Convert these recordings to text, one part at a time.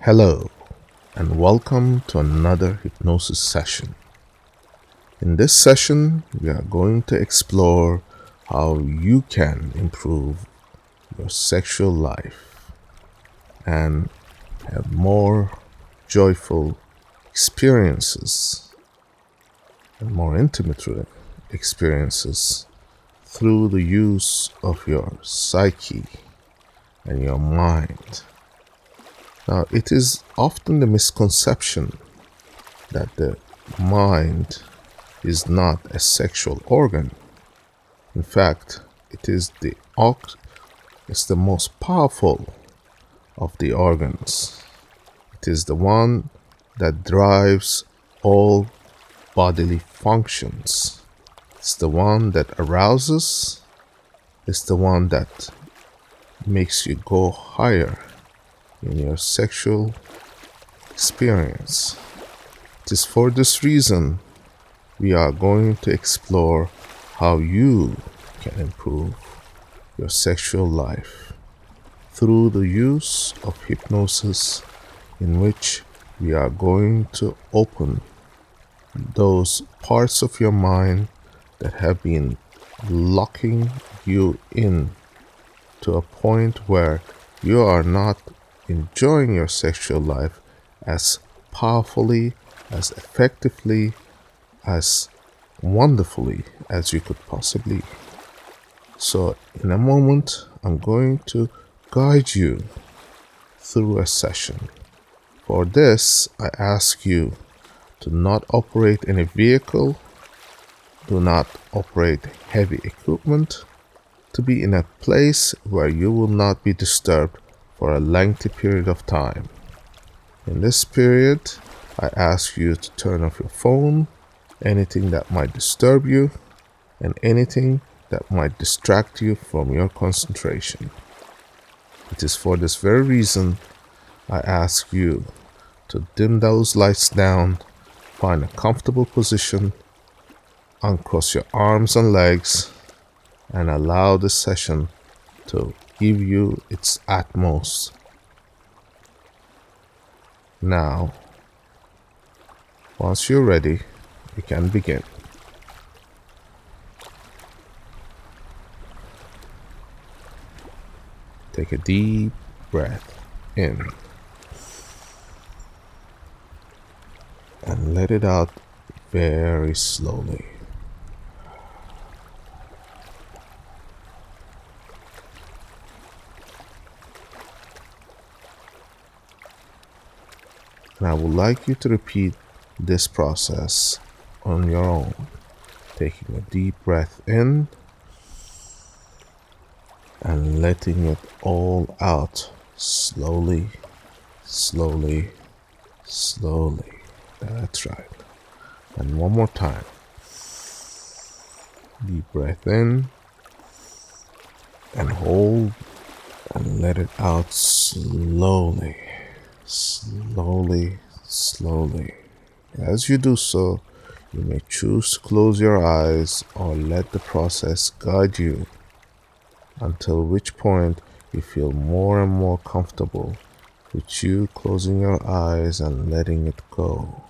Hello, and welcome to another hypnosis session. In this session, we are going to explore how you can improve your sexual life and have more joyful experiences and more intimate experiences through the use of your psyche and your mind. Now, it is often the misconception that the mind is not a sexual organ. In fact, it is the most powerful of the organs. It is the one that drives all bodily functions. It's the one that arouses. It's the one that makes you go higher in your sexual experience. It is for this reason we are going to explore how you can improve your sexual life through the use of hypnosis, in which we are going to open those parts of your mind that have been locking you in to a point where you are not enjoying your sexual life as powerfully, as effectively, as wonderfully as you could possibly. So in a moment, I'm going to guide you through a session. For this, I ask you to not operate any vehicle, do not operate heavy equipment, to be in a place where you will not be disturbed for a lengthy period of time. In this period, I ask you to turn off your phone, anything that might disturb you, and anything that might distract you from your concentration. It is for this very reason I ask you to dim those lights down, find a comfortable position, uncross your arms and legs, and allow this session to give you its utmost. Now, once you're ready, we can begin. Take a deep breath in and let it out very slowly. And I would like you to repeat this process on your own, taking a deep breath in and letting it all out slowly, slowly, slowly. That's right. And one more time. Deep breath in and hold and let it out slowly. Slowly, slowly. As you do so, you may choose to close your eyes or let the process guide you, until which point you feel more and more comfortable with you closing your eyes and letting it go.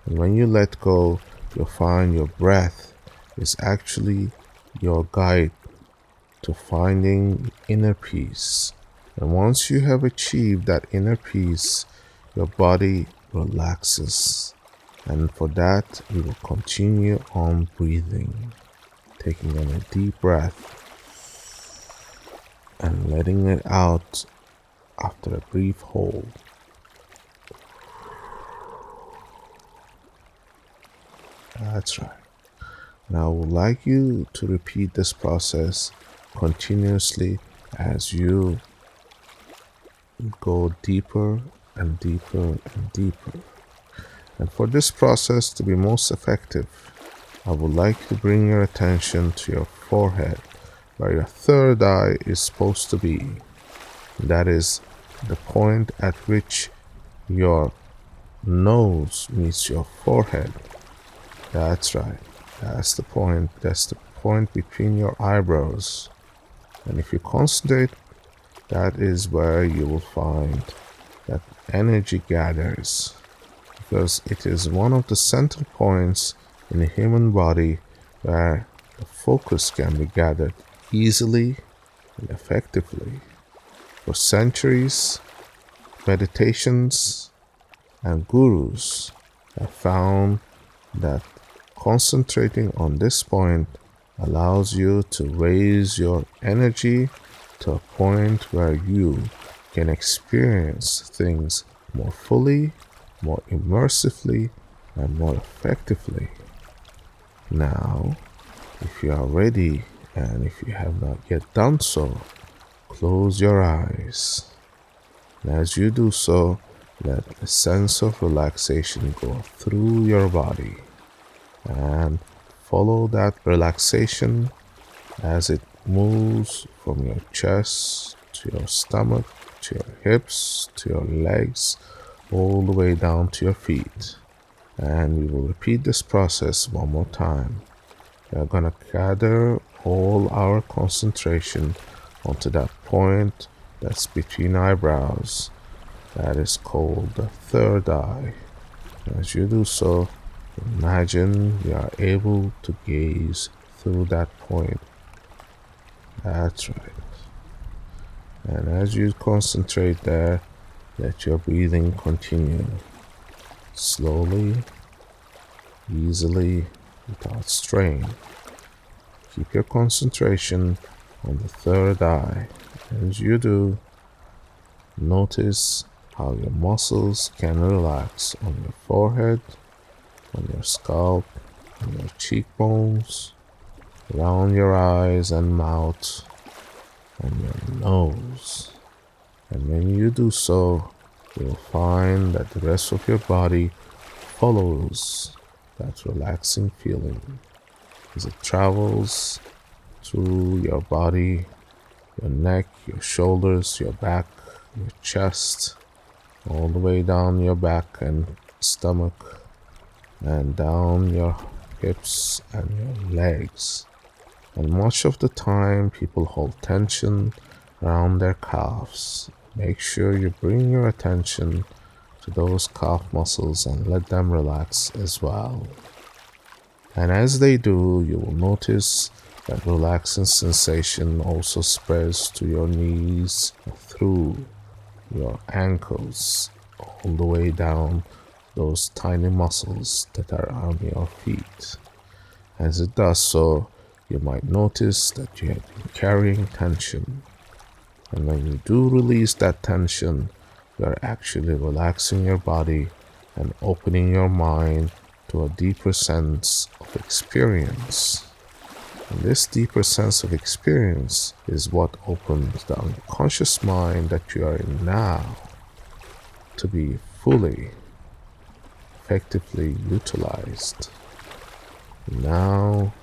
And when you let go, you'll find your breath is actually your guide to finding inner peace. And once you have achieved that inner peace, your body relaxes. And for that, we will continue on breathing, taking in a deep breath and letting it out after a brief hold. That's right. Now I would like you to repeat this process continuously as you go deeper and deeper and deeper. And for this process to be most effective, I would like to bring your attention to your forehead, where your third eye is supposed to be. That is the point at which your nose meets your forehead. That's right. That's the point. That's the point between your eyebrows. And if you concentrate, that is where you will find that energy gathers, because it is one of the central points in the human body where the focus can be gathered easily and effectively. For centuries, meditations and gurus have found that concentrating on this point allows you to raise your energy to a point where you can experience things more fully, more immersively, and more effectively. Now, if you are ready, and if you have not yet done so, close your eyes. And as you do so, let a sense of relaxation go through your body, and follow that relaxation as it moves from your chest to your stomach, to your hips, to your legs, all the way down to your feet. And we will repeat this process one more time. We are going to gather all our concentration onto that point that's between eyebrows. That is called the third eye. As you do so, imagine you are able to gaze through that point. That's right. And as you concentrate there, let your breathing continue. Slowly, easily, without strain. Keep your concentration on the third eye. As you do, notice how your muscles can relax on your forehead, on your scalp, on your cheekbones, around your eyes and mouth, and your nose. And when you do so, you'll find that the rest of your body follows that relaxing feeling as it travels through your body, your neck, your shoulders, your back, your chest, all the way down your back and stomach, and down your hips and your legs. And much of the time, people hold tension around their calves. Make sure you bring your attention to those calf muscles and let them relax as well. And as they do, you will notice that relaxing sensation also spreads to your knees, through your ankles, all the way down those tiny muscles that are on your feet. As it does so, you might notice that you have been carrying tension. And when you do release that tension, you are actually relaxing your body and opening your mind to a deeper sense of experience. And this deeper sense of experience is what opens the unconscious mind that you are in now to be fully, effectively utilized. Now,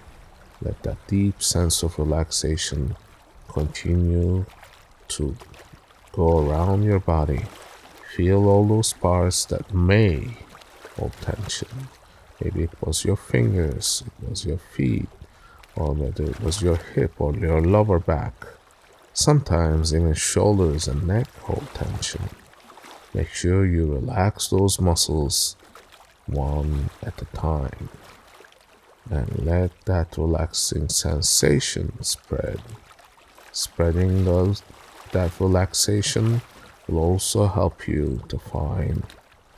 let that deep sense of relaxation continue to go around your body. Feel all those parts that may hold tension. Maybe it was your fingers, it was your feet, or whether it was your hip or your lower back. Sometimes even shoulders and neck hold tension. Make sure you relax those muscles one at a time, and let that relaxing sensation spread. Spreading that relaxation will also help you to find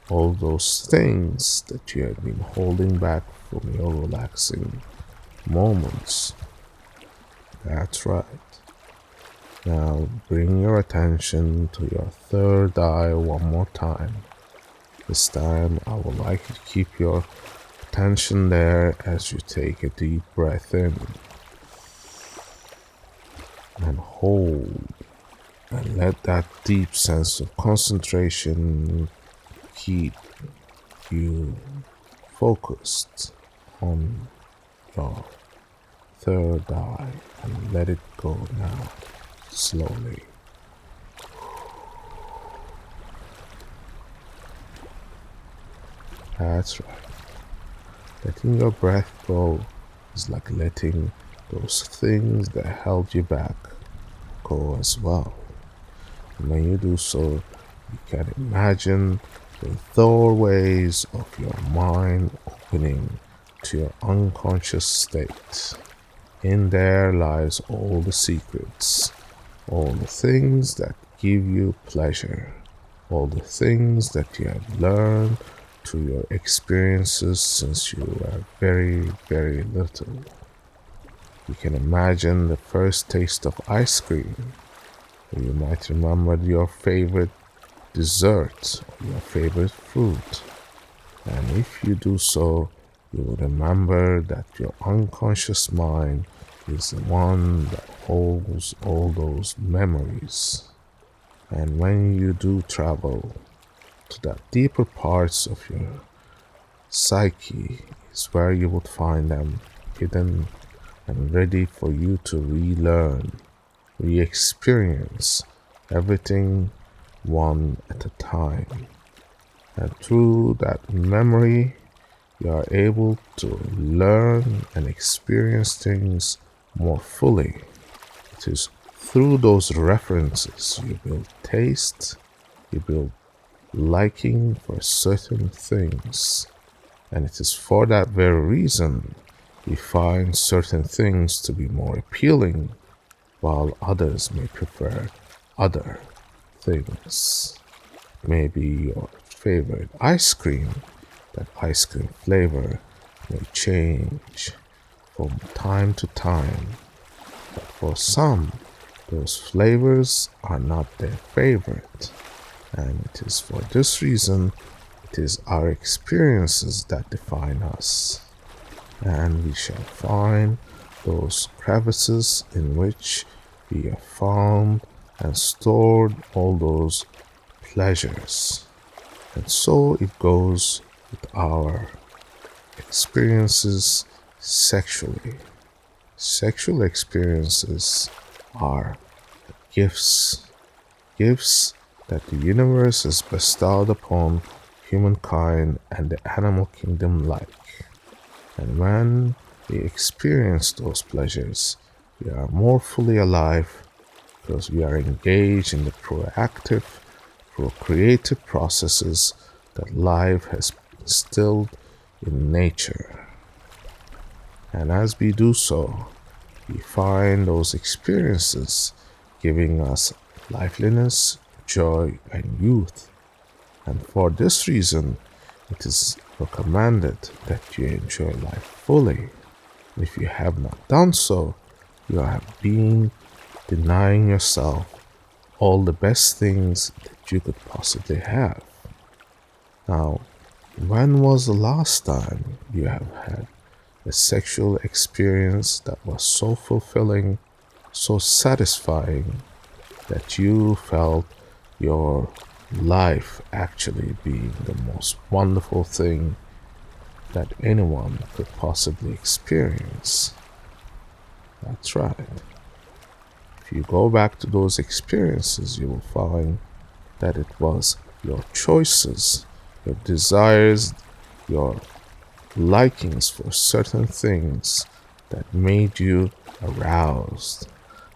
all those things that you have been holding back from your relaxing moments. That's right. Now bring your attention to your third eye one more time. This time I would like you to keep your attention there as you take a deep breath in and hold, and let that deep sense of concentration keep you focused on your third eye, and let it go now, slowly. That's right. Letting your breath go is like letting those things that held you back go as well. And when you do so, You can imagine the doorways of your mind opening to your unconscious state. In there lies all the secrets, all the things that give you pleasure, all the things that you have learned through your experiences since you were very, very little. You can imagine the first taste of ice cream, or you might remember your favorite dessert or your favorite fruit. And if you do so, you will remember that your unconscious mind is the one that holds all those memories. And when you do travel to the deeper parts of your psyche, is where you would find them hidden and ready for you to relearn, re-experience everything one at a time. And through that memory, you are able to learn and experience things more fully. It is through those references you build taste, you build liking for certain things. And it is for that very reason we find certain things to be more appealing, while others may prefer other things. Maybe your favorite ice cream, that ice cream flavor may change from time to time, but for some, those flavors are not their favorite, and it is for this reason it is our experiences that define us, and we shall find those crevices in which we have found and stored all those pleasures. And so it goes with our experiences sexually. Sexual experiences are gifts that the universe has bestowed upon humankind and the animal kingdom alike. And when we experience those pleasures, we are more fully alive because we are engaged in the proactive, procreative processes that life has instilled in nature. And as we do so, we find those experiences giving us liveliness, joy, and youth. And for this reason, it is recommended that you enjoy life fully. If you have not done so, you have been denying yourself all the best things that you could possibly have. Now, when was the last time you have had a sexual experience that was so fulfilling, so satisfying, that you felt your life actually being the most wonderful thing that anyone could possibly experience? That's right. If you go back to those experiences, you will find that it was your choices, your desires, your likings for certain things that made you aroused.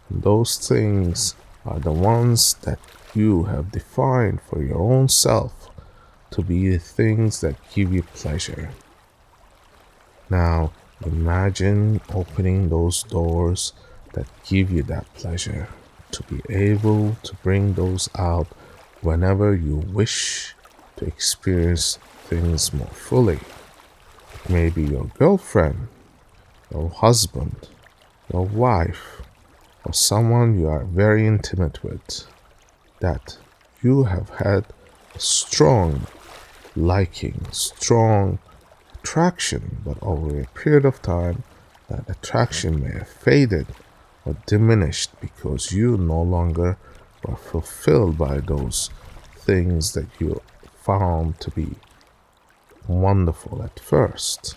And those things are the ones that you have defined for your own self to be the things that give you pleasure. Now, imagine opening those doors that give you that pleasure, to be able to bring those out whenever you wish to experience things more fully. Maybe your girlfriend, your husband, your wife, or someone you are very intimate with, that you have had a strong liking, strong attraction, but over a period of time, that attraction may have faded or diminished because you no longer were fulfilled by those things that you found to be wonderful at first.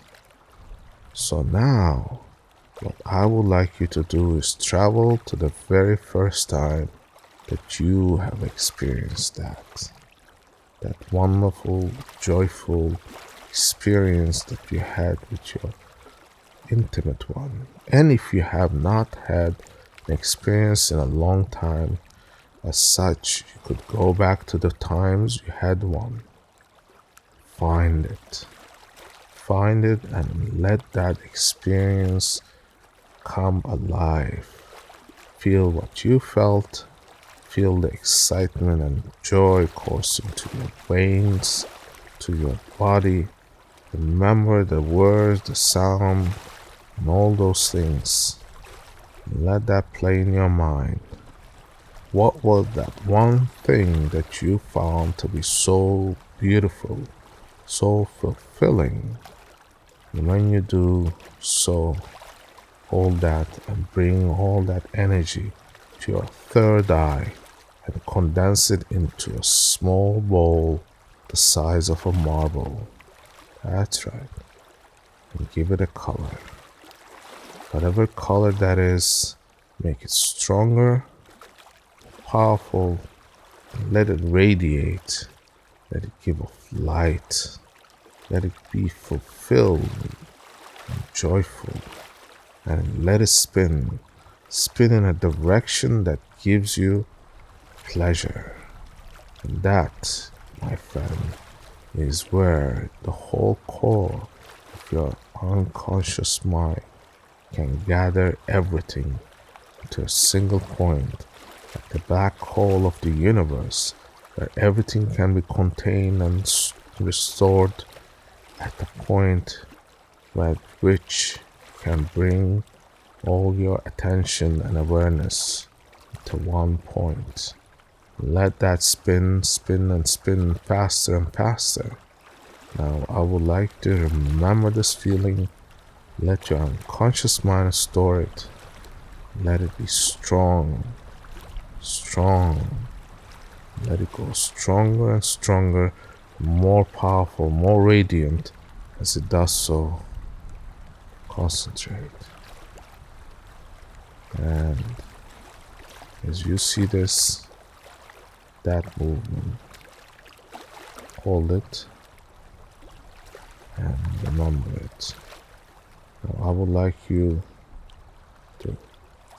So now, what I would like you to do is travel to the very first time that you have experienced that wonderful, joyful experience that you had with your intimate one. And if you have not had an experience in a long time, As such, you could go back to the times you had one. Find it. Find it and let that experience come alive. Feel what you felt. Feel the excitement and joy coursing to your veins, to your body. Remember the words, the sound, and all those things. Let that play in your mind. What was that one thing that you found to be so beautiful, so fulfilling? And when you do so, hold that and bring all that energy to your third eye and condense it into a small bowl the size of a marble. That's right. And give it a color. Whatever color that is, make it stronger, powerful, and let it radiate. Let it give off light. Let it be fulfilled and joyful. And let it spin. Spin in a direction that gives you pleasure. And that, my friend, is where the whole core of your unconscious mind can gather everything to a single point, like the black hole of the universe, where everything can be contained and restored at the point at which you can bring all your attention and awareness to one point. Let that spin, spin, and spin faster and faster. Now, I would like to remember this feeling. Let your unconscious mind store it. Let it be strong, strong. Let it go stronger and stronger, more powerful, more radiant. As it does so, concentrate. And as you see this, that movement, hold it and remember it. Now, I would like you to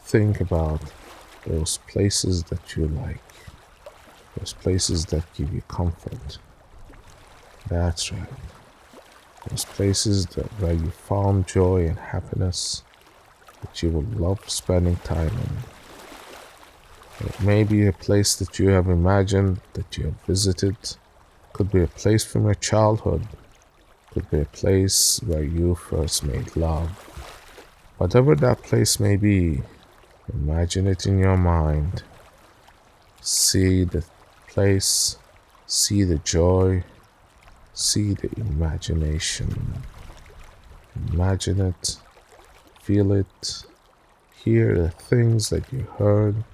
think about those places that you like, those places that give you comfort. That's right. Those places where you found joy and happiness that you will love spending time in. It may be a place that you have imagined, that you have visited. Could be a place from your childhood. Could be a place where you first made love. Whatever that place may be, imagine it in your mind. See the place, see the joy, see the imagination. Imagine it, feel it, hear the things that you heard,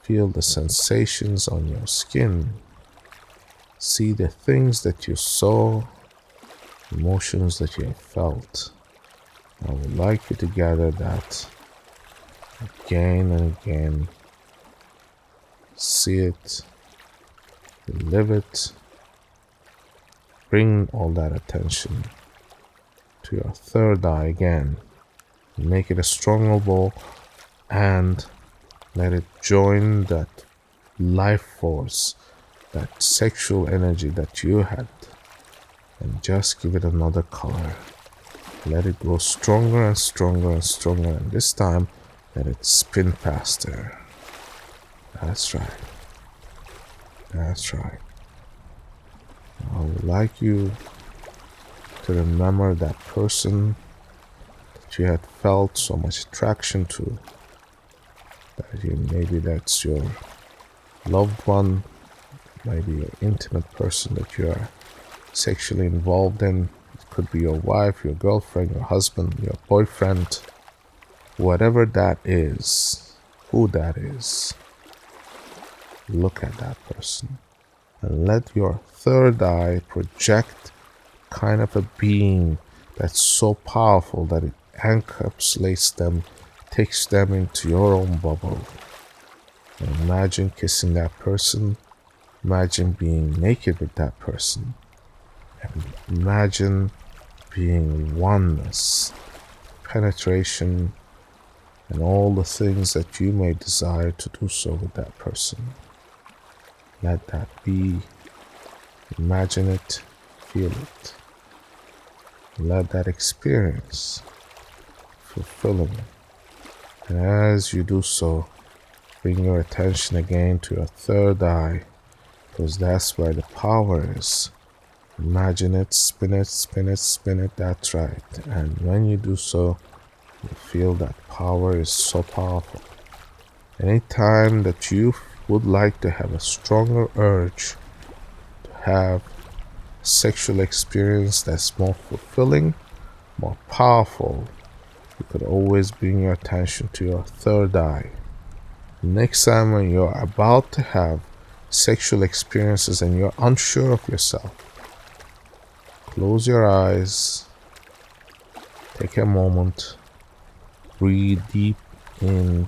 feel the sensations on your skin, see the things that you saw, emotions that you have felt. I would like you to gather that again and again. See it, live it, bring all that attention to your third eye again. Make it a stronger ball and let it join that life force, that sexual energy that you had, and just give it another color. Let it grow stronger and stronger and stronger, and this time let it spin faster. That's right. That's right. I would like you to remember that person that you had felt so much attraction to. Maybe that's your loved one, maybe your intimate person that you are sexually involved in. It could be your wife, your girlfriend, your husband, your boyfriend, whatever that is, who that is. Look at that person and let your third eye project kind of a being that's so powerful that it encapsulates them, takes them into your own bubble. And imagine kissing that person, imagine being naked with that person, and imagine being oneness, penetration, and all the things that you may desire to do so with that person. Let that be. Imagine it, feel it. Let that experience fulfilling. And as you do so, bring your attention again to your third eye, because that's where the power is. Imagine it, spin it, spin it, spin it, that's right. And when you do so, you feel that power is so powerful. Anytime that you would like to have a stronger urge to have a sexual experience that's more fulfilling, more powerful, you could always bring your attention to your third eye. Next time when you're about to have sexual experiences and you're unsure of yourself, close your eyes, take a moment, breathe deep in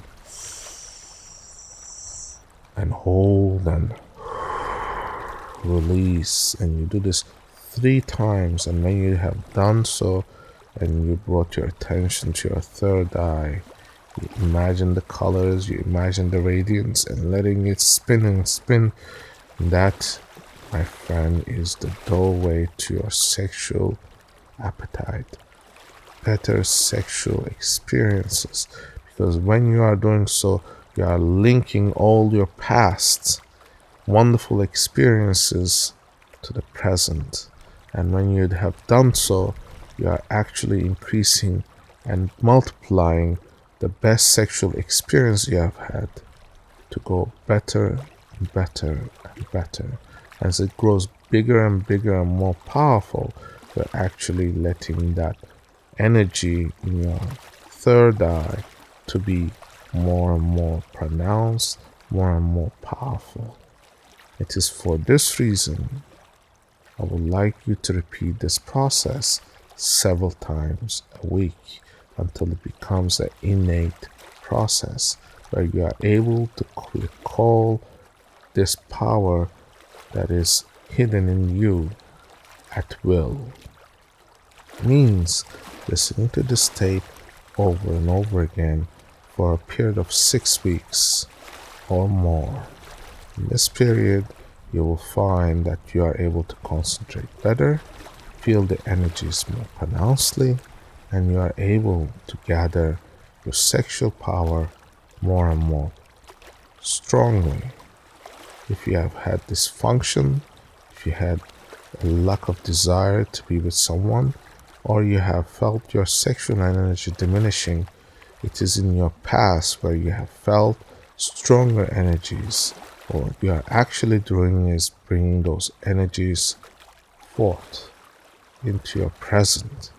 and hold and release. And you do this 3 times, and when you have done so and you brought your attention to your third eye, you imagine the colors, you imagine the radiance, and letting it spin and spin. That, my friend, is the doorway to your sexual appetite, better sexual experiences. Because when you are doing so, you are linking all your past wonderful experiences to the present. And when you have done so, you are actually increasing and multiplying the best sexual experience you have had to go better and better and better. As it grows bigger and bigger and more powerful, you're actually letting that energy in your third eye to be more and more pronounced, more and more powerful. It is for this reason I would like you to repeat this process several times a week until it becomes an innate process where you are able to recall this power that is hidden in you at will. It means listening to this tape over and over again for a period of 6 weeks or more. In this period, you will find that you are able to concentrate better, feel the energies more pronouncedly, and you are able to gather your sexual power more and more strongly. If you have had dysfunction, if you had a lack of desire to be with someone, or you have felt your sexual energy diminishing, it is in your past where you have felt stronger energies. Or what you are actually doing is bringing those energies forth into your present.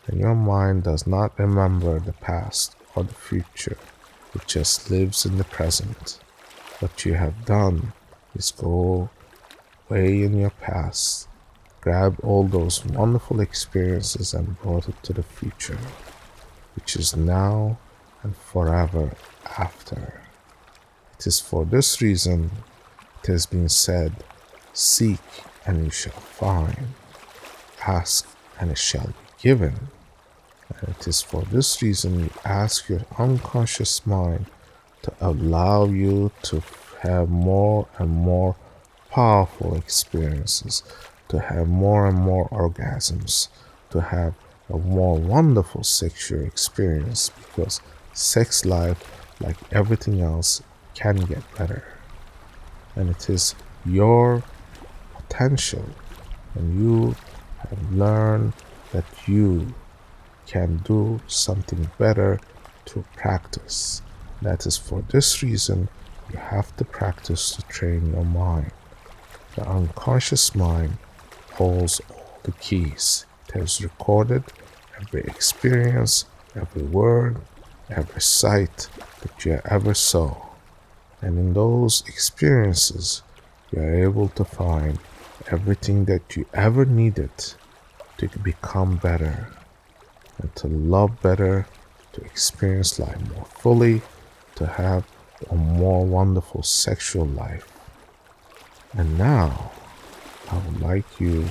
And your mind does not remember the past or the future. It just lives in the present. What you have done is go way in your past, grab all those wonderful experiences and brought it to the future, which is now and forever after. It is for this reason it has been said, seek and you shall find, ask and it shall be given. And it is for this reason you ask your unconscious mind to allow you to have more and more powerful experiences, to have more and more orgasms, to have a more wonderful sexual experience, because sex life, like everything else, can get better. And it is your potential, and you have learned that you can do something better through practice. That is for this reason you have to practice to train your mind. The unconscious mind holds all the keys. It has recorded every experience, every word, every sight that you ever saw. And in those experiences, you are able to find everything that you ever needed to become better and to love better, to experience life more fully, to have a more wonderful sexual life. And now, I would like you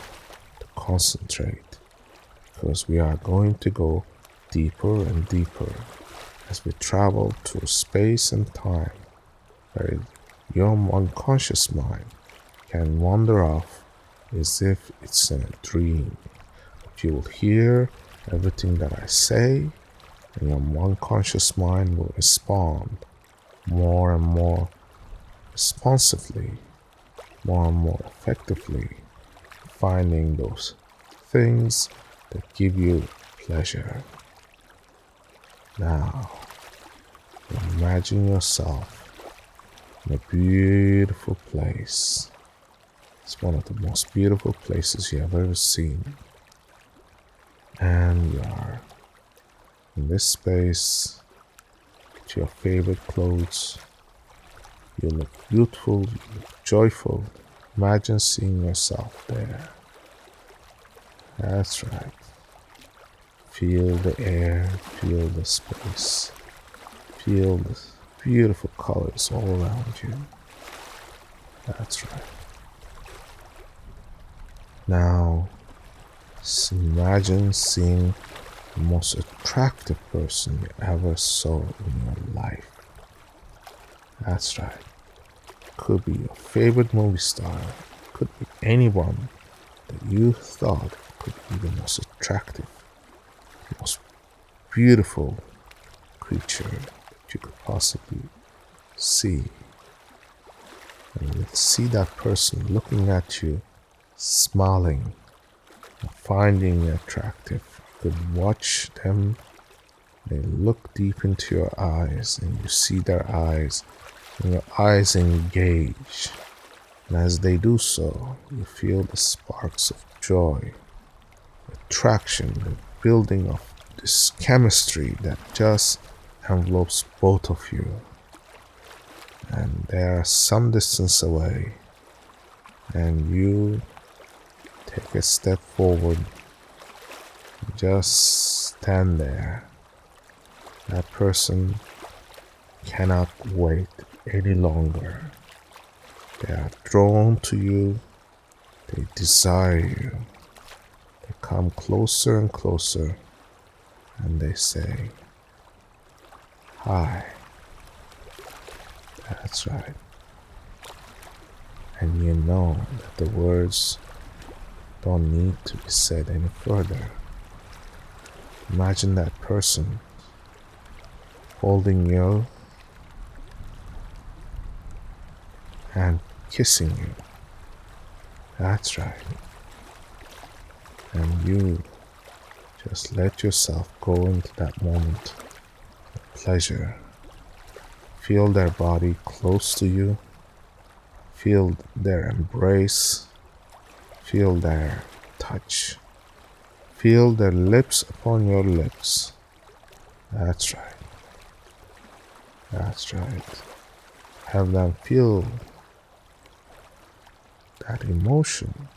to concentrate, because we are going to go deeper and deeper as we travel through space and time, where your unconscious mind can wander off as if it's in a dream. But you will hear everything that I say, and your unconscious mind will respond more and more responsively, more and more effectively, finding those things that give you pleasure. Now, imagine yourself in a beautiful place. It's one of the most beautiful places you have ever seen. And you are in this space with your favorite clothes. You look beautiful, you look joyful. Imagine seeing yourself there. That's right. Feel the air, feel the space, feel the beautiful colors all around you. That's right. Now, imagine seeing the most attractive person you ever saw in your life. That's right. Could be your favorite movie star, could be anyone that you thought could be the most attractive, most beautiful creature that you could possibly see. And you see that person looking at you, smiling, and finding you attractive. You could watch them. They look deep into your eyes, and you see their eyes, and your eyes engage. And as they do so, you feel the sparks of joy, attraction, the building of this chemistry that just envelopes both of you. And they are some distance away, and you take a step forward, just stand there. That person cannot wait any longer. They are drawn to you, they desire you. They come closer and closer, and they say, "Hi." That's right. And you know that the words don't need to be said any further. Imagine that person holding you and kissing you. That's right. And you just let yourself go into that moment of pleasure. Feel their body close to you. Feel their embrace. Feel their touch. Feel their lips upon your lips. That's right. That's right. Have them feel that emotion.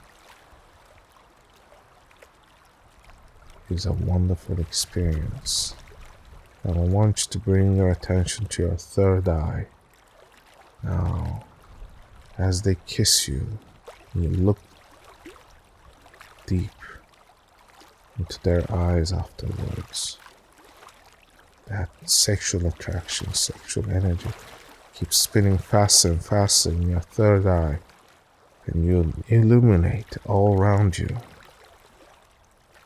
Is a wonderful experience. And I want you to bring your attention to your third eye. Now, as they kiss you, you look deep into their eyes afterwards. That sexual attraction, sexual energy keeps spinning faster and faster in your third eye, and you illuminate all around you.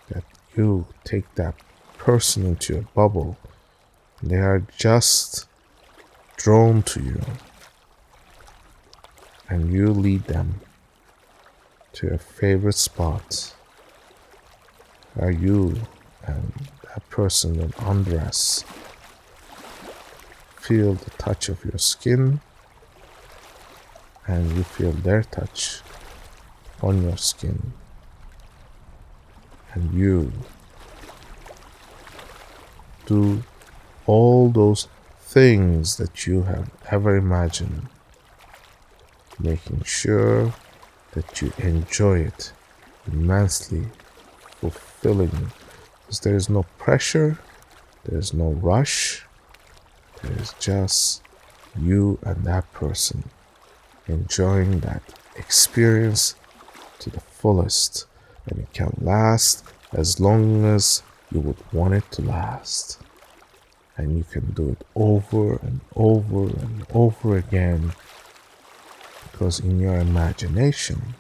That you take that person into a bubble. They are just drawn to you, and you lead them to your favorite spot, where you and that person will undress. Feel the touch of your skin, and you feel their touch on your skin, and you do all those things that you have ever imagined, making sure that you enjoy it immensely, fulfilling, because there is no pressure, there is no rush, there is just you and that person enjoying that experience to the fullest, and it can last as long as you would want it to last. And you can do it over and over and over again, because in your imagination,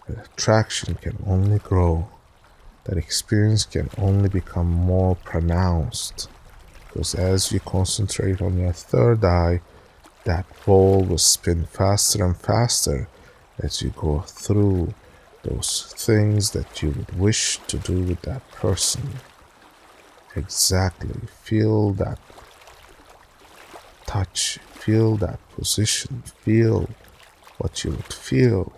the attraction can only grow. That experience can only become more pronounced, because as you concentrate on your third eye, that ball will spin faster and faster as you go through those things that you would wish to do with that person. Exactly. Feel that touch, feel that position, feel what you would feel,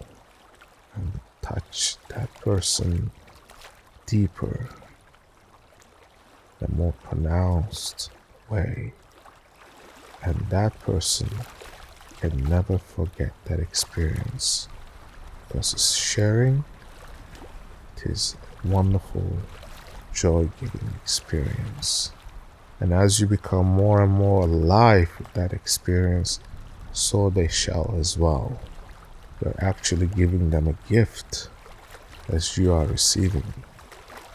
and touch that person deeper, in a more pronounced way. And that person can never forget that experience, because it's sharing. It is a wonderful, joy-giving experience. And as you become more and more alive with that experience, so they shall as well. You're actually giving them a gift as you are receiving.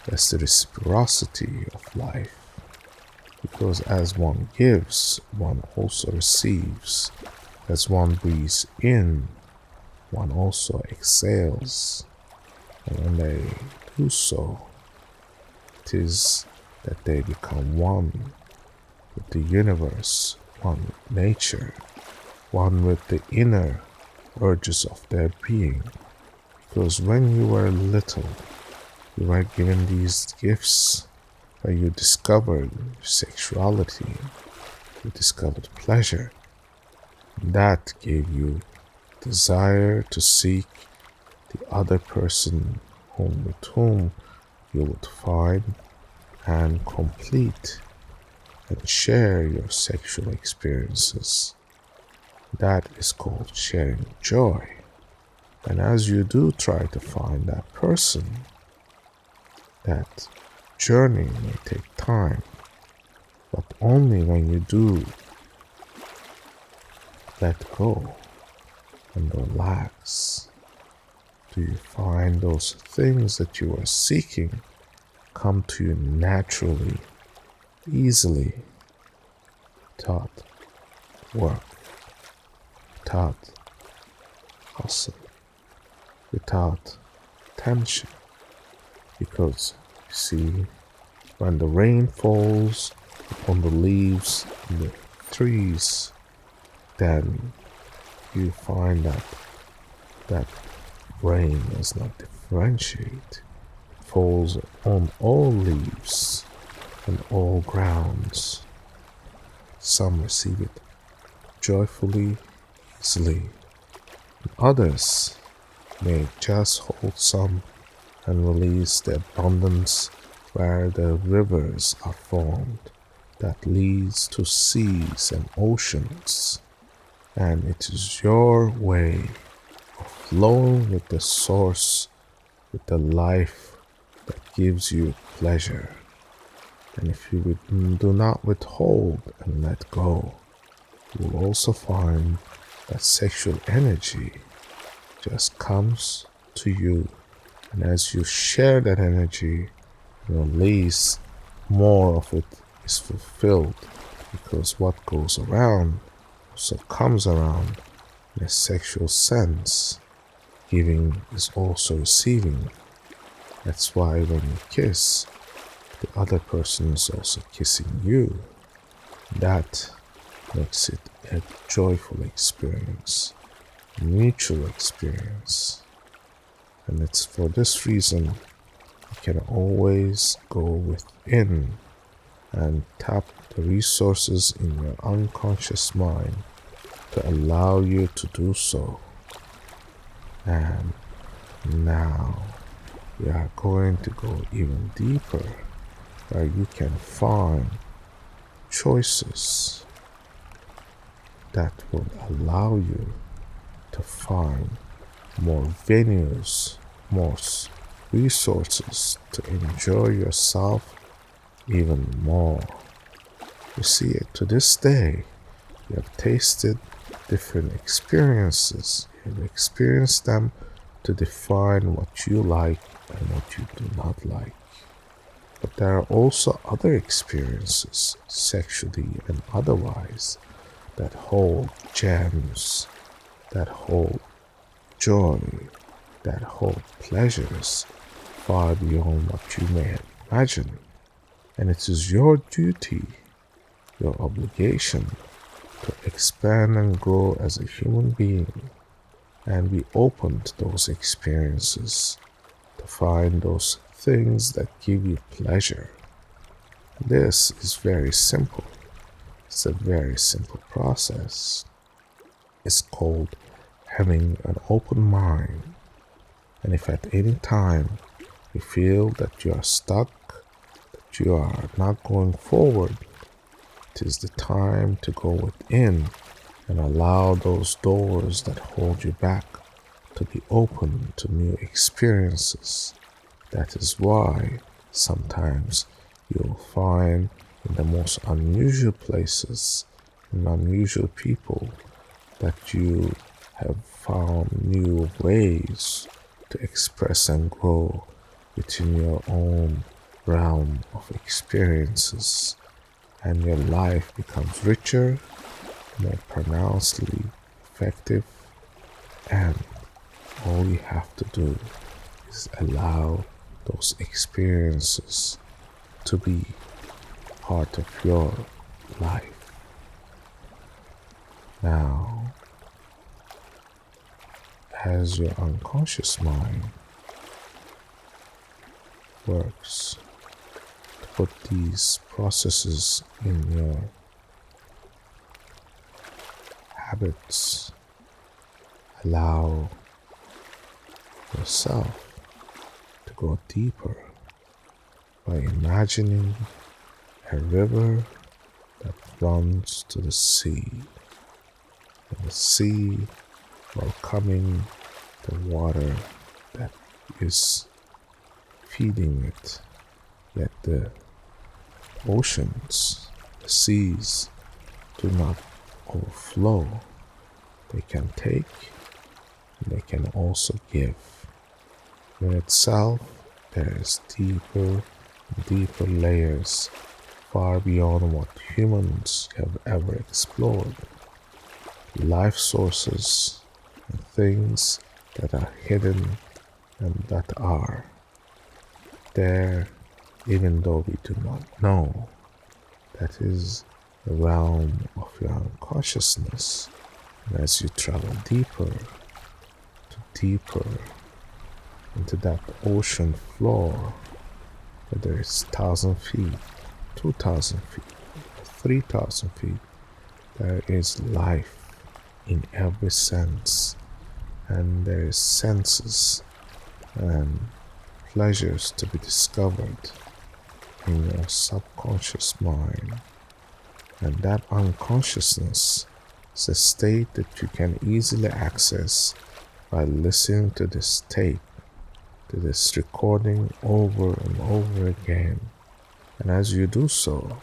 That's the reciprocity of life. Because as one gives, one also receives. As one breathes in, one also exhales. And when they do so, it is that they become one with the universe, one with nature, one with the inner urges of their being. Because when you were little, you were given these gifts where you discovered sexuality, you discovered pleasure. That gave you desire to seek the other person with whom you would find and complete and share your sexual experiences. That is called sharing joy. And as you do try to find that person, that journey may take time, but only when you do let go and relax do you find those things that you are seeking come to you naturally, easily, without work, without hustle, without tension. Because you see, when the rain falls upon the leaves in the trees, then you find that rain does not differentiate. It falls on all leaves and all grounds. Some receive it joyfully, easily. Others may just hold some and release the abundance where the rivers are formed that leads to seas and oceans. And it is your way of flowing with the source, with the life that gives you pleasure. And if you do not withhold and let go, you will also find that sexual energy just comes to you. And as you share that energy, your release, more of it is fulfilled, because what goes around also comes around in a sexual sense. Giving is also receiving. That's why when you kiss, the other person is also kissing you. That makes it a joyful experience, a mutual experience. And it's for this reason you can always go within and tap the resources in your unconscious mind to allow you to do so. And now we are going to go even deeper, where you can find choices that will allow you to find more venues, more resources to enjoy yourself even more. You see, to this day, you have tasted different experiences. You have experienced them to define what you like and what you do not like. But there are also other experiences, sexually and otherwise, that hold gems, that hold joy, that hold pleasures far beyond what you may imagine. And it is your duty, your obligation, to expand and grow as a human being and be open to those experiences, to find those things that give you pleasure. This is very simple. It's a very simple process. It's called having an open mind. And if at any time you feel that you are stuck, that you are not going forward, it is the time to go within and allow those doors that hold you back to be open to new experiences. That is why sometimes you'll find in the most unusual places and unusual people that you have found new ways to express and grow within your own realm of experiences, and your life becomes richer, more pronouncedly effective, and all you have to do is allow those experiences to be part of your life. Now, as your unconscious mind works to put these processes in your habits, allow yourself to go deeper by imagining a river that runs to the sea, and the sea welcoming the water that is feeding it. Yet the oceans, the seas, do not overflow. They can take, and they can also give. In itself, there is deeper and deeper layers far beyond what humans have ever explored. Life sources and things that are hidden and that are there even though we do not know. That is the realm of your unconsciousness. And as you travel deeper into that ocean floor, whether it's 1,000 feet, 2,000 feet, 3,000 feet, there is life in every sense, and there is senses and pleasures to be discovered in your subconscious mind. And that unconsciousness is a state that you can easily access by listening to this tape, to this recording over and over again. And as you do so,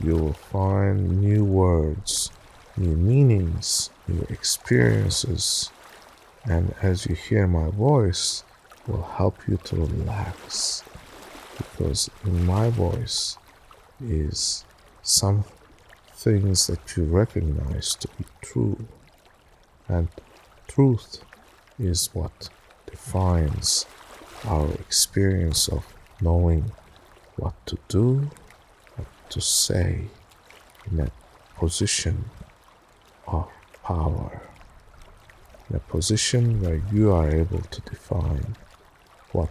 you will find new words, new meanings, new experiences, and as you hear my voice, it will help you to relax, because in my voice is some things that you recognize to be true, and truth is what defines our experience of knowing what to do, what to say in a position of power, in a position where you are able to define what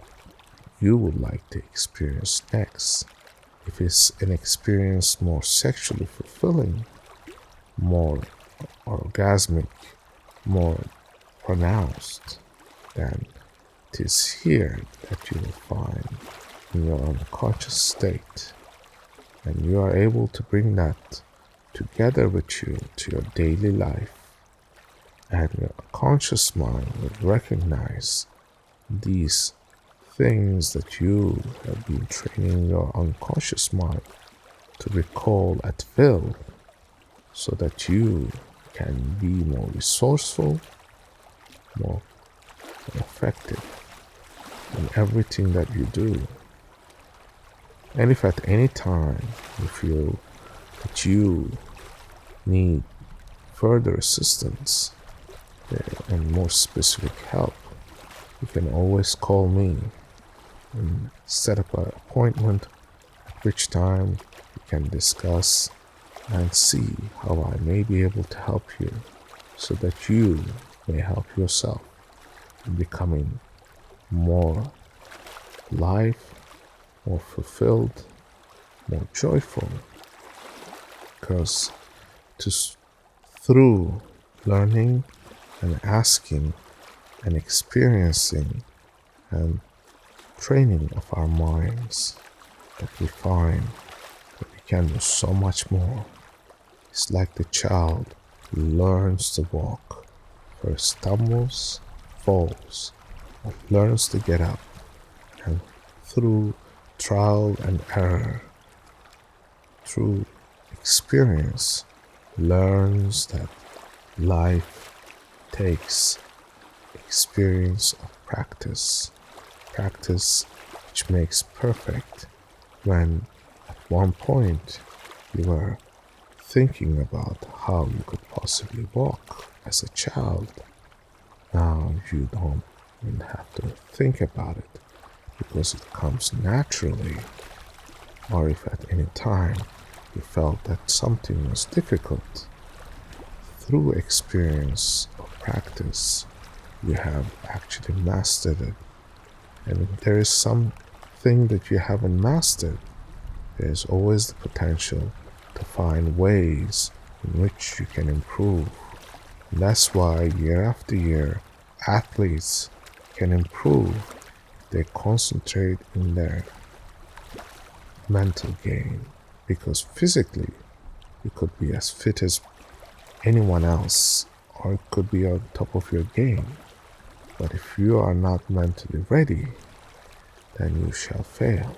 you would like to experience next. If it's an experience more sexually fulfilling, more orgasmic, more pronounced, then it is here that you will find in your unconscious state, and you are able to bring that together with you to your daily life, and your conscious mind will recognize these things that you have been training your unconscious mind to recall at will, so that you can be more resourceful, more effective in everything that you do. And if at any time you feel that you need further assistance and more specific help, you can always call me and set up an appointment at which time we can discuss and see how I may be able to help you so that you may help yourself in becoming more life, more fulfilled, more joyful. Because through learning and asking and experiencing and training of our minds, that we find that we can do so much more. It's like the child who learns to walk, first stumbles, falls, but learns to get up, and through trial and error, through experience, learns that life takes experience of practice which makes perfect. When at one point you were thinking about how you could possibly walk as a child, now you don't even have to think about it because it comes naturally. Or if at any time you felt that something was difficult, through experience of practice you have actually mastered it. And if there is something that you haven't mastered, there's always the potential to find ways in which you can improve. And that's why year after year, athletes can improve if they concentrate in their mental game. Because physically, you could be as fit as anyone else, or it could be on top of your game. But if you are not mentally ready, then you shall fail.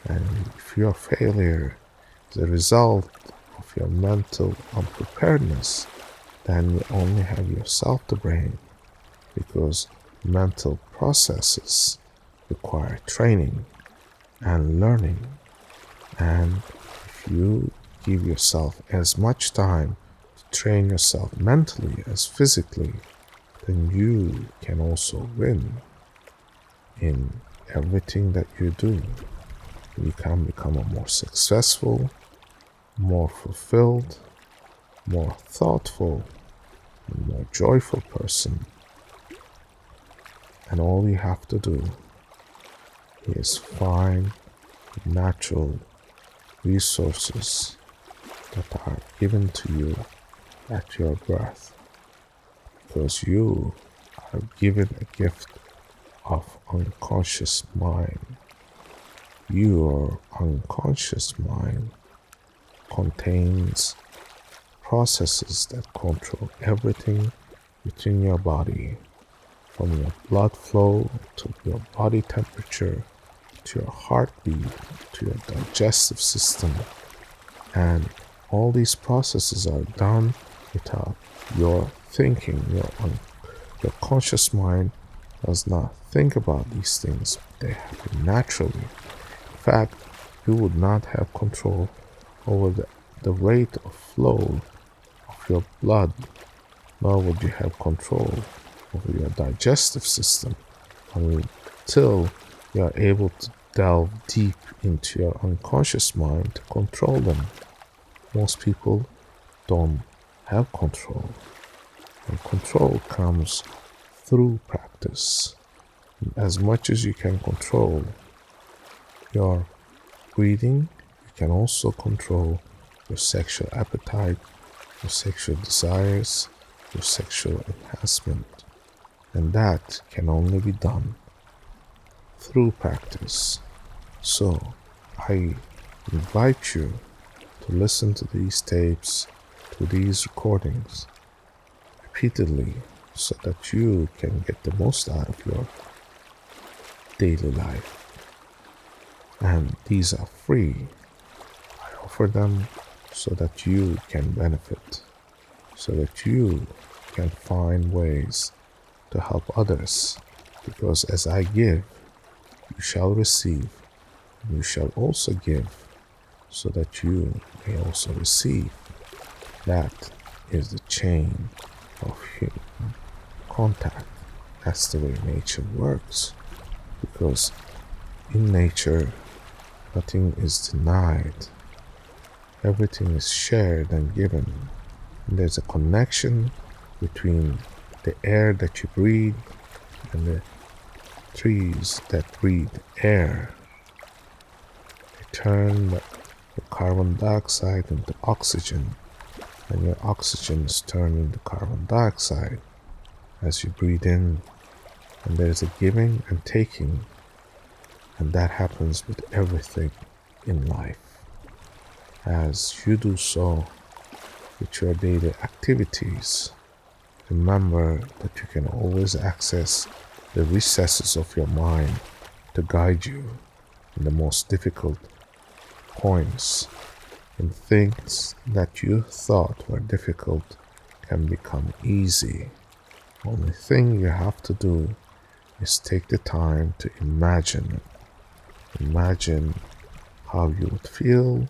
And if your failure is a result of your mental unpreparedness, then you only have yourself to blame, because mental processes require training and learning. And if you give yourself as much time to train yourself mentally as physically, then you can also win in everything that you do. You can become a more successful, more fulfilled, more thoughtful, and more joyful person. And all you have to do is find natural resources that are given to you at your birth. Because you are given a gift of unconscious mind. Your unconscious mind contains processes that control everything within your body, from your blood flow to your body temperature, to your heartbeat, to your digestive system. And all these processes are done without your thinking. Your conscious mind does not think about these things. They happen naturally. In fact, you would not have control over the rate of flow of your blood, nor would you have control over your digestive system until you are able to delve deep into your unconscious mind to control them. Most people don't have control. And control comes through practice. As much as you can control your breathing, you can also control your sexual appetite, your sexual desires, your sexual enhancement. And that can only be done through practice. So I invite you to listen to these tapes, to these recordings repeatedly, so that you can get the most out of your daily life. And these are free. I offer them so that you can benefit, so that you can find ways to help others. Because as I give, you shall receive. You shall also give, so that you may also receive. That is the chain of human contact. That's the way nature works. Because in nature, nothing is denied. Everything is shared and given. And there's a connection between the air that you breathe and the trees that breathe air. They turn the carbon dioxide into oxygen, and your oxygen is turned into carbon dioxide as you breathe in. And there's a giving and taking, and that happens with everything in life. As you do so with your daily activities, remember that you can always access the recesses of your mind to guide you in the most difficult points, and things that you thought were difficult can become easy. Only thing you have to do is take the time to imagine it. Imagine how you would feel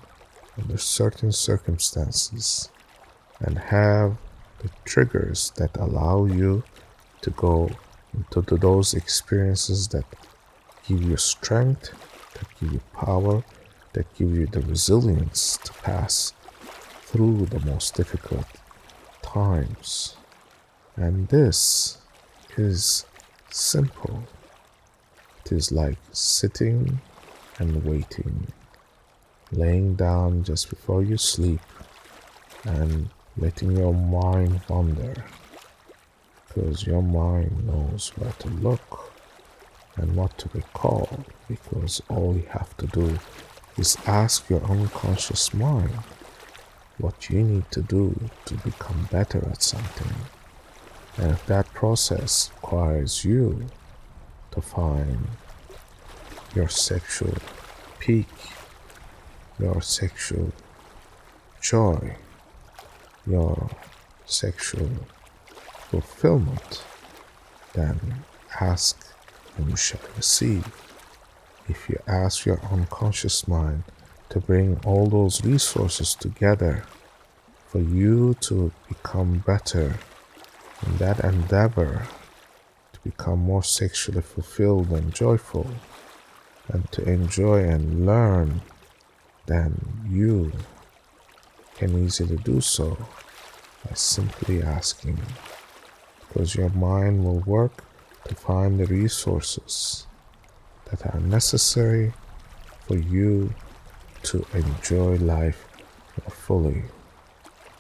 under certain circumstances, and have the triggers that allow you to go into those experiences that give you strength, that give you power, that give you the resilience to pass through the most difficult times. And this is simple. It is like sitting and waiting, laying down just before you sleep and letting your mind wander, because your mind knows where to look and what to recall, because all you have to do is ask your unconscious mind what you need to do to become better at something. And if that process requires you to find your sexual peak, your sexual joy, your sexual fulfillment, then ask and you shall receive. If you ask your unconscious mind to bring all those resources together for you to become better in that endeavor, to become more sexually fulfilled and joyful, and to enjoy and learn, then you can easily do so by simply asking, because your mind will work to find the resources that are necessary for you to enjoy life more fully.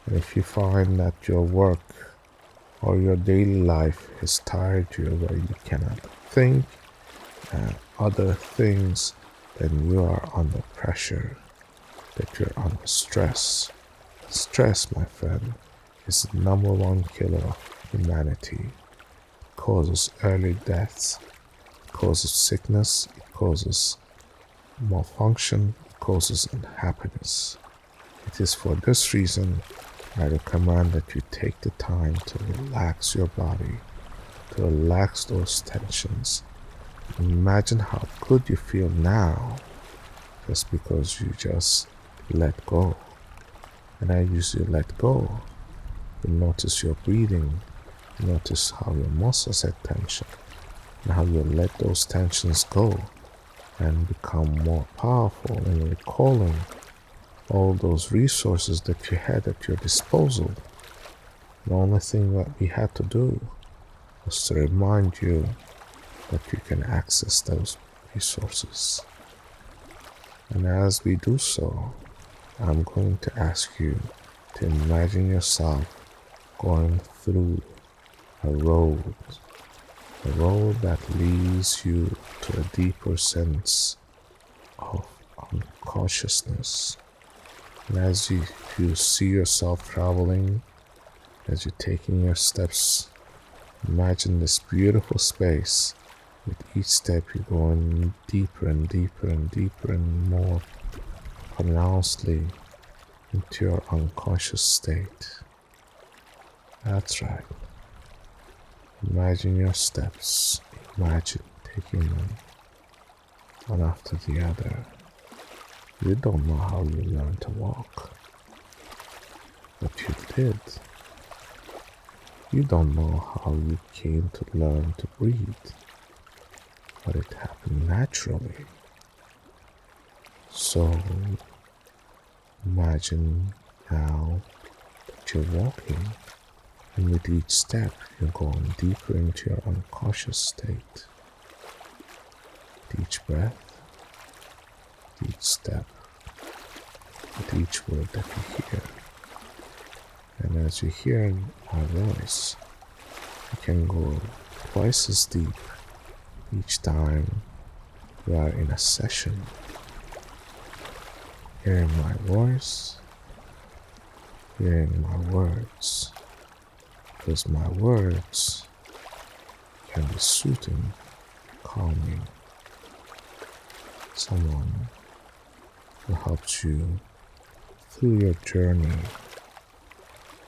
And if you find that your work or your daily life has tired you where you cannot think and other things, then you are under pressure, that you're under stress. Stress, my friend, is the number one killer of humanity. It causes early deaths, it causes sickness, it causes malfunction, it causes unhappiness. It is for this reason I recommend that you take the time to relax your body, to relax those tensions. Imagine how good you feel now just because you just let go. And as you let go, you notice your breathing, you notice how your muscles had tension, and how you let those tensions go and become more powerful in recalling all those resources that you had at your disposal. The only thing that we had to do was to remind you that you can access those resources. And as we do so, I'm going to ask you to imagine yourself going through a road that leads you to a deeper sense of unconsciousness. And as you see yourself traveling, as you're taking your steps, imagine this beautiful space. With each step you're going deeper and deeper and deeper and more pronouncedly into your unconscious state. That's right. Imagine your steps. Imagine taking them one after the other. You don't know how you learned to walk, but you did. You don't know how you came to learn to breathe, but it happened naturally. So imagine now that you're walking, and with each step you're going deeper into your unconscious state. With each breath, with each step, with each word that you hear. And as you hear my voice, you can go twice as deep each time you are in a session, hearing my voice, hearing my words, because my words can be soothing, calming, someone who helps you through your journey,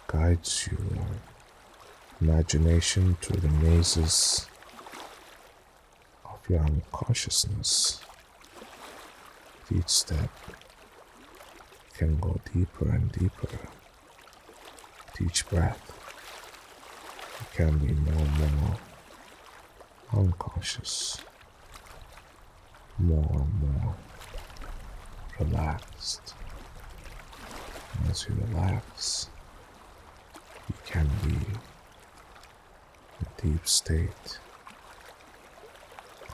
guides your imagination through the mazes of your unconsciousness. With each step, you can go deeper and deeper. With each breath, you can be more and more unconscious, more and more relaxed. And as you relax, you can be in a deep state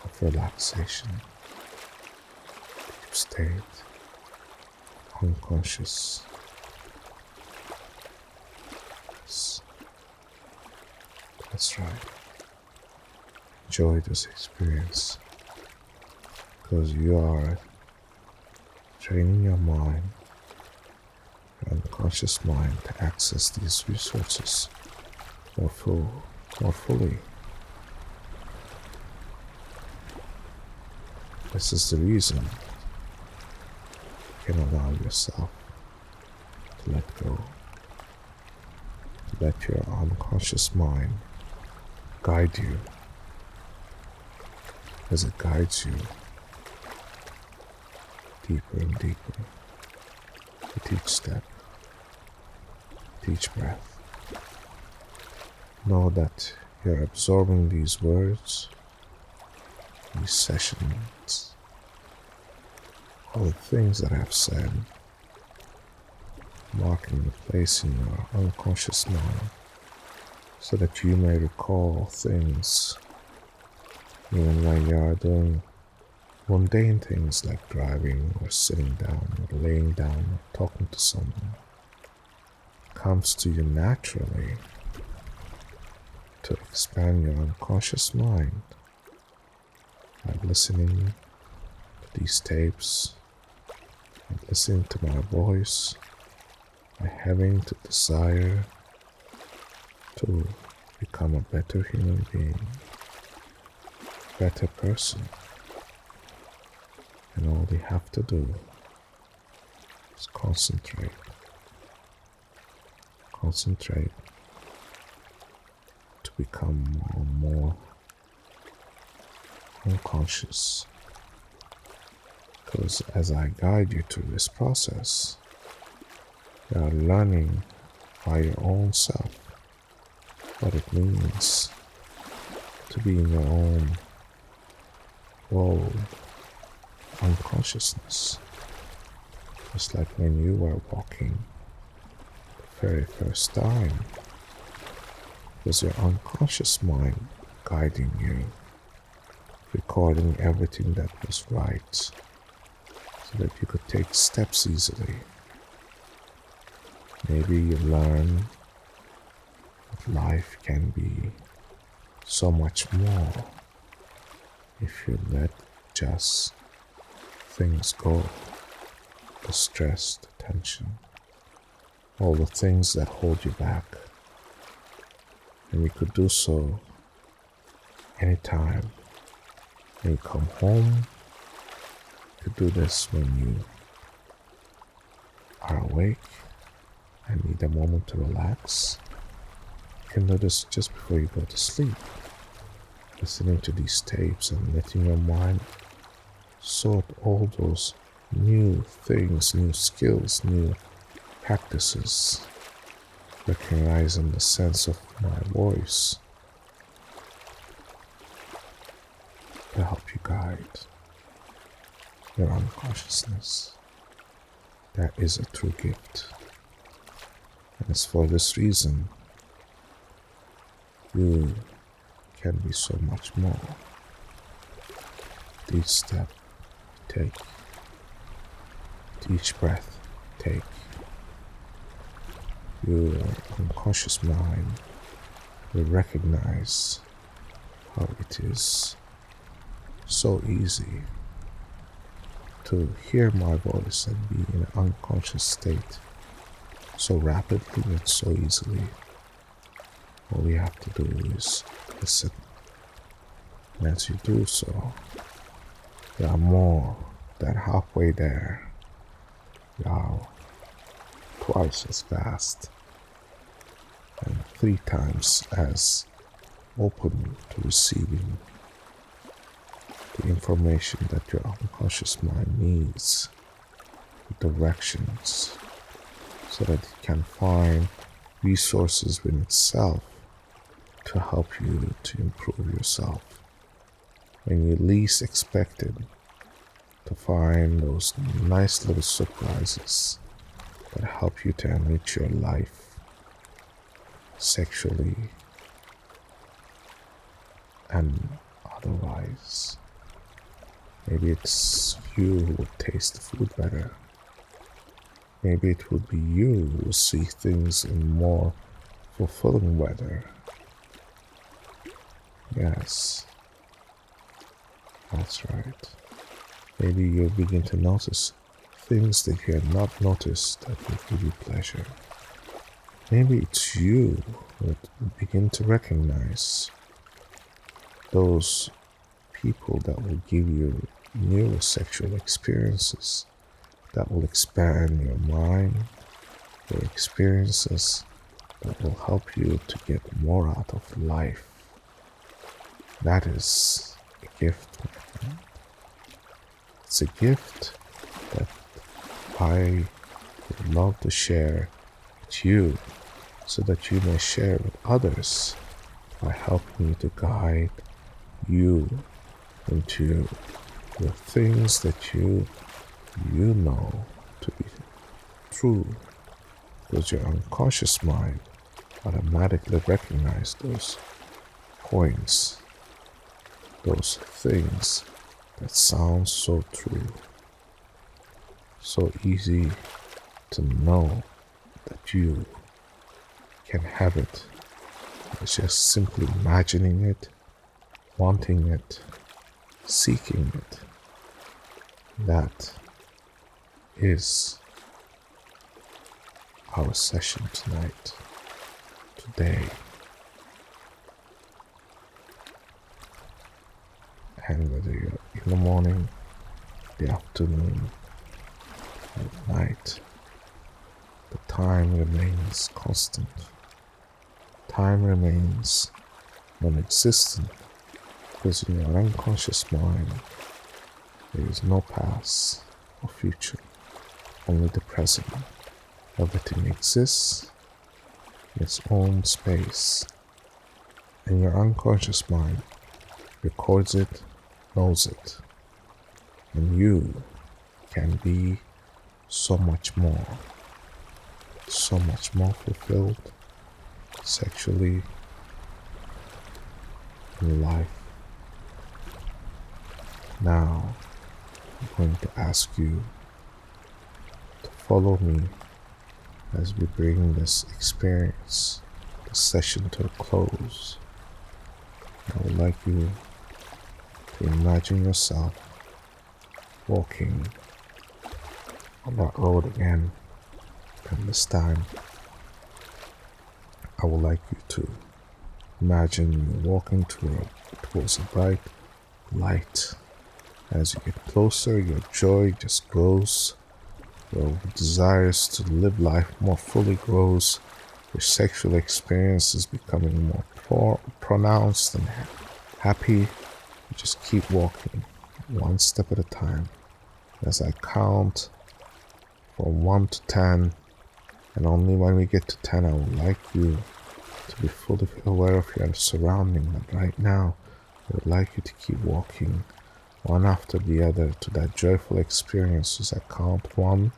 of relaxation, deep state, unconscious. Yes, that's right. Enjoy this experience, because you are training your mind, your unconscious mind, to access these resources more fully. This is the reason you can allow yourself to let go, to let your unconscious mind guide you, as it guides you deeper and deeper with each step, with each breath. Know that you're absorbing these words, these sessions, all the things that I've said, marking the place in your unconscious mind, so that you may recall things even when you are doing mundane things like driving or sitting down or laying down or talking to someone. It comes to you naturally to expand your unconscious mind by listening to these tapes, by listening to my voice, by having the desire to become a better human being, a better person. And all they have to do is concentrate to become more and more unconscious. Because as I guide you through this process, you are learning by your own self what it means to be in your own world, unconsciousness. Just like when you were walking the very first time, it was your unconscious mind guiding you, recording everything that was right, so that you could take steps easily. Maybe you learn that life can be so much more if you let just things go, the stress, the tension, all the things that hold you back. And you could do so anytime. When you come home, you could do this when you are awake and need a moment to relax. You can do this just before you go to sleep, listening to these tapes and letting your mind sort all those new things, new skills, new practices, recognizing the sense of my voice to help you guide your unconsciousness. That is a true gift. And it's for this reason you can be so much more. With each step you take, with each breath you take, your unconscious mind will recognize how it is so easy to hear my voice and be in an unconscious state so rapidly and so easily. All you have to do is listen. And as you do so, you are more than halfway there. You are twice as fast and 3 times as open to receiving the information that your unconscious mind needs, the directions, so that it can find resources within itself to help you to improve yourself. When you least expected, to find those nice little surprises that help you to enrich your life sexually and otherwise. Maybe it's you who will taste the food better. Maybe it would be you who will see things in more fulfilling weather. Yes, that's right. Maybe you'll begin to notice things that you had not noticed that will give you pleasure. Maybe it's you who will begin to recognize those people that will give you new sexual experiences that will expand your mind, your experiences that will help you to get more out of life. That is a gift, my friend. It's a gift that I would love to share with you so that you may share with others by helping you to guide you into the things that you know to be true, because your unconscious mind automatically recognizes those points, those things that sound so true, so easy to know that you can have it. It's just simply imagining it, wanting it, seeking it. That is our session tonight, today. And whether you're in the morning, the afternoon, or the night, the time remains constant. Time remains non-existent, because in your unconscious mind, there is no past or future, only the present. Everything exists in its own space, and your unconscious mind records it, knows it, and you can be so much more fulfilled sexually in life. Now, I'm going to ask you to follow me as we bring this experience, this session to a close. I would like you to imagine yourself walking on that road again, and this time I would like you to imagine you walking towards a bright light. As you get closer, your joy just grows, your desires to live life more fully grows, your sexual experience is becoming more pronounced and happy. You just keep walking, one step at a time, as I count from 1 to 10, and only when we get to 10 I would like you to be fully aware of your surrounding. But right now I would like you to keep walking one after the other to that joyful experience as I count 1,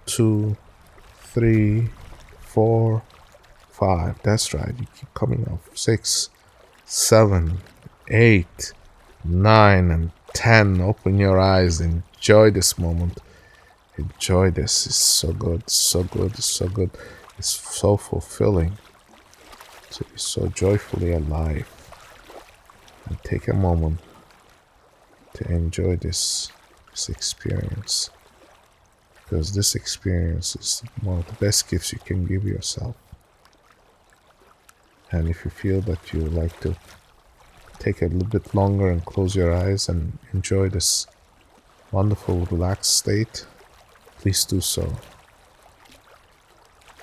2, 3, 4, 5. That's right, you keep coming up. 6, 7, 8, 9, and 10. Open your eyes, enjoy this moment. Enjoy this. It's so good, so good, so good. It's so fulfilling to be so joyfully alive. And take a moment to enjoy this experience, because this experience is one of the best gifts you can give yourself. And if you feel that you would like to take a little bit longer and close your eyes and enjoy this wonderful relaxed state, please do so.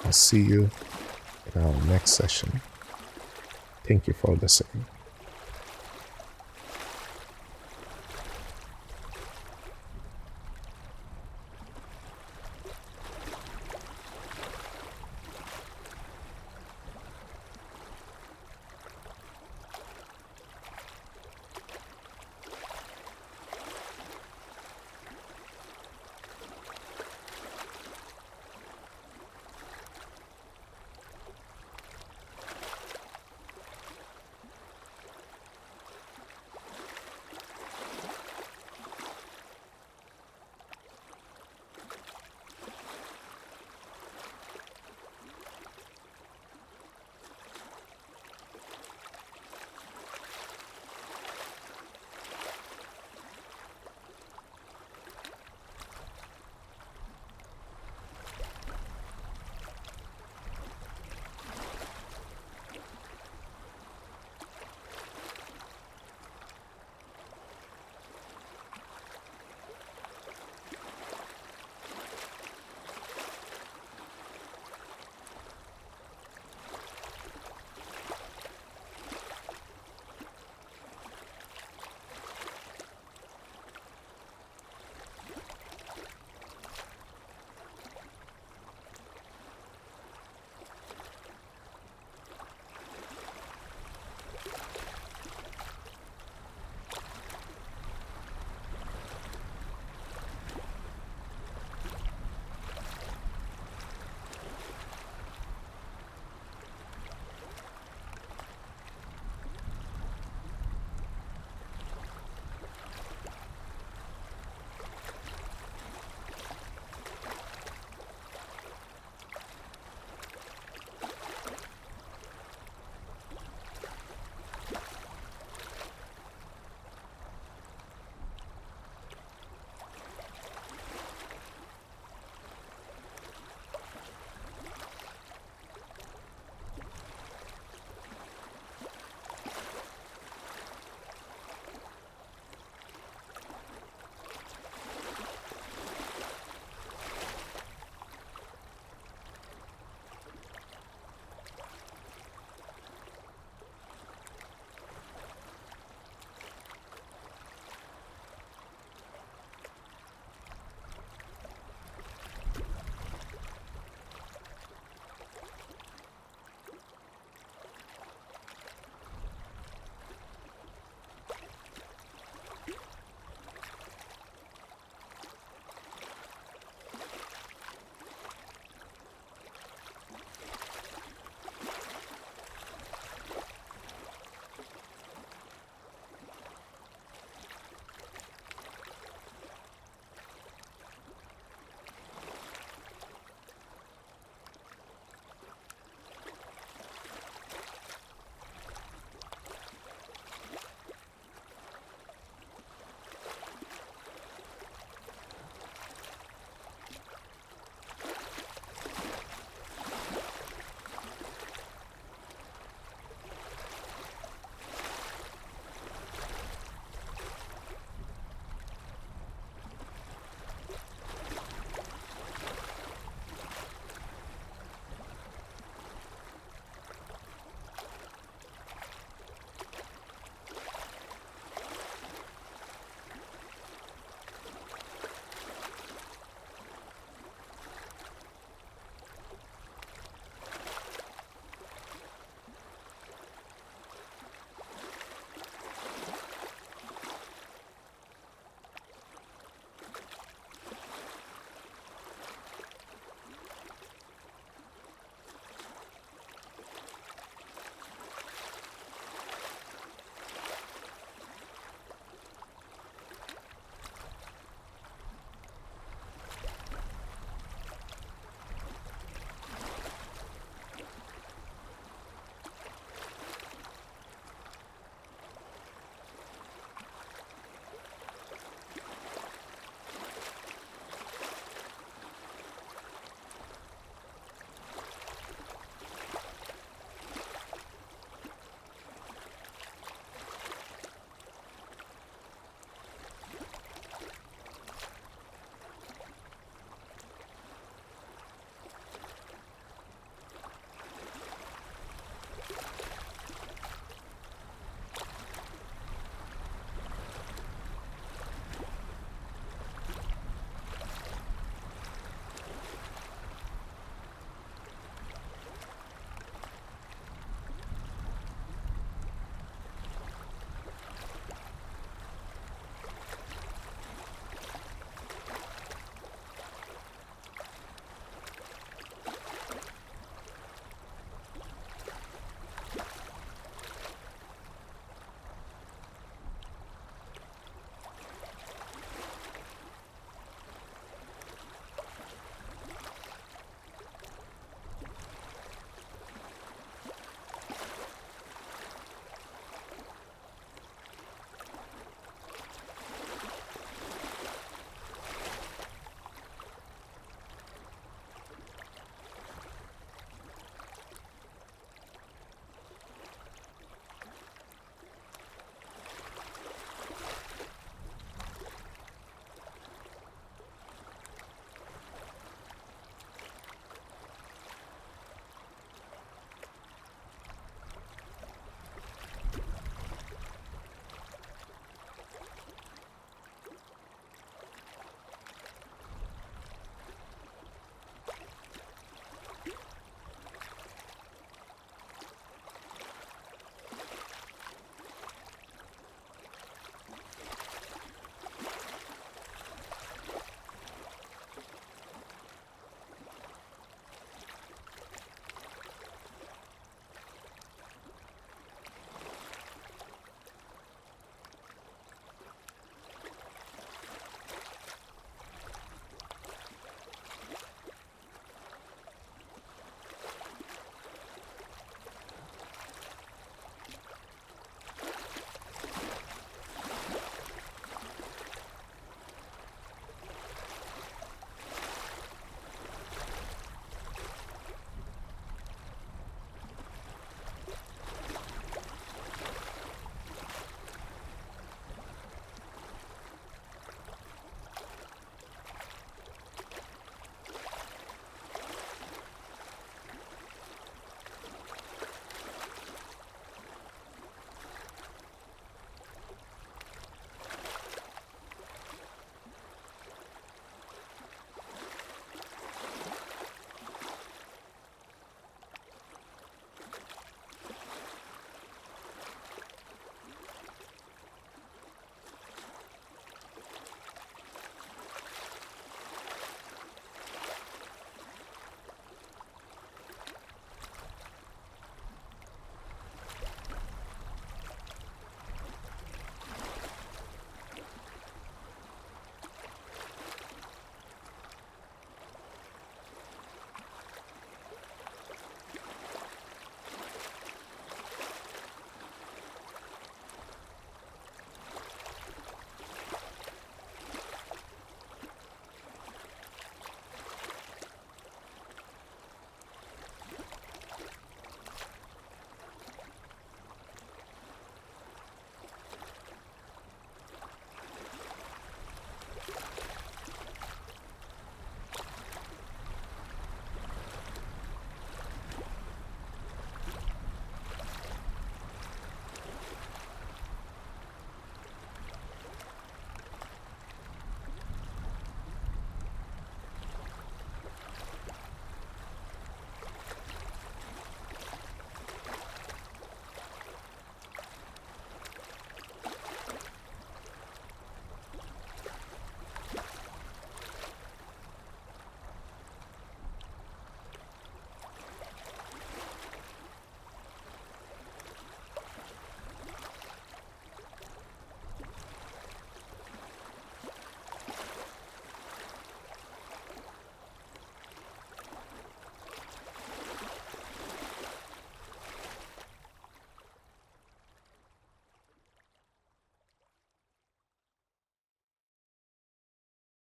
I'll see you in our next session. Thank you for listening.